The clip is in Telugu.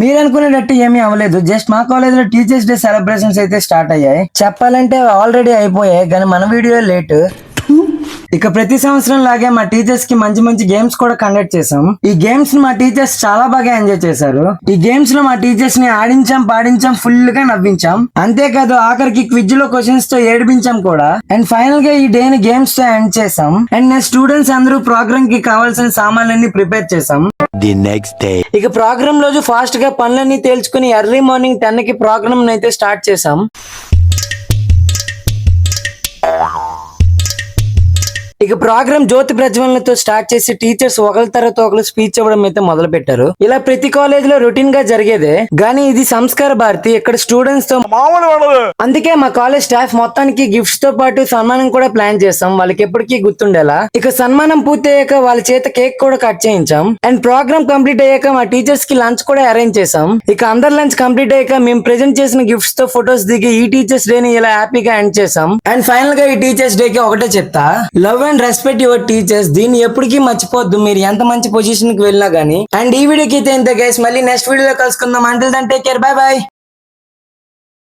మీరు అనుకునేటట్టు ఏమీ అవ్వలేదు. జస్ట్ మా కాలేజ్ లో టీచర్స్ డే సెలబ్రేషన్స్ అయితే స్టార్ట్ అయ్యాయి. చెప్పాలంటే ఆల్రెడీ అయిపోయాయి కానీ మన వీడియో లేట్. ఇక ప్రతి సంవత్సరం లాగే మా టీచర్స్ కి మంచి మంచి గేమ్స్ కూడా కండక్ట్ చేసాం. ఈ గేమ్స్ ని మా టీచర్స్ చాలా బాగా ఎంజాయ్ చేశారు. ఈ గేమ్స్ లో మా టీచర్స్ ని ఆడించాం, పాడించాం, ఫుల్ గా నవ్వించాం. అంతేకాదు ఆఖరికి క్విజ్ లో క్వశ్చన్స్ తో ఏడిపించాం కూడా. అండ్ ఫైనల్ గా ఈ డే ని గేమ్స్ తో ఎండ్ చేసాం. అండ్ నేను స్టూడెంట్స్ అందరూ ప్రోగ్రామ్ కి కావాల్సిన సామాన్లన్నీ ప్రిపేర్ చేసాం. The next day. ఇక ప్రోగ్రామ్ రోజు ఫాస్ట్ గా పనులన్నీ తేల్చుకుని ఎర్లీ మార్నింగ్ 10 కి ప్రోగ్రామ్ అయితే స్టార్ట్ చేసాం. ఇక ప్రోగ్రామ్ జ్యోతి ప్రజ్వలనతో స్టార్ట్ చేసి టీచర్స్ ఒకరి తర్వాత ఒకరు స్పీచ్ ఇవ్వడం అయితే మొదలు పెట్టారు. ఇలా ప్రతి కాలేజ్ లో రొటీన్ గా జరిగేదే, కానీ ఇది సంస్కార భారతి. ఇక్కడ స్టూడెంట్స్ తో అందుకే మా కాలేజ్ స్టాఫ్ మొత్తానికి గిఫ్ట్స్ తో పాటు సన్మానం కూడా ప్లాన్ చేసాం, వాళ్ళకి ఎప్పటికీ గుర్తుండేలా. ఇక సన్మానం పూర్తి అయ్యాక వాళ్ళ చేత కేక్ కూడా కట్ చేయించాం. అండ్ ప్రోగ్రామ్ కంప్లీట్ అయ్యాక మా టీచర్స్ కి లంచ్ కూడా అరేంజ్ చేసాం. ఇక అందరు లంచ్ కంప్లీట్ అయ్యాక మేము ప్రెజెంట్ చేసిన గిఫ్ట్స్ తో ఫొటోస్ దిగి ఈ టీచర్స్ డే ని ఇలా హ్యాపీగా ఎండ్ చేసాం. అండ్ ఫైనల్ గా ఈ టీచర్స్ డే కి ఒకటే చెప్తా, love and respect your teachers. దీన్ని ఎప్పటికీ మర్చిపోద్దు మీరు ఎంత మంచి పొజిషన్ కి వెళ్ళినా గానీ. అండ్ ఈ వీడియోకి అయితే ఇంత గైస్, మళ్ళీ నెక్స్ట్ వీడియోలో కలుసుకుందాం. Until then take care, bye by.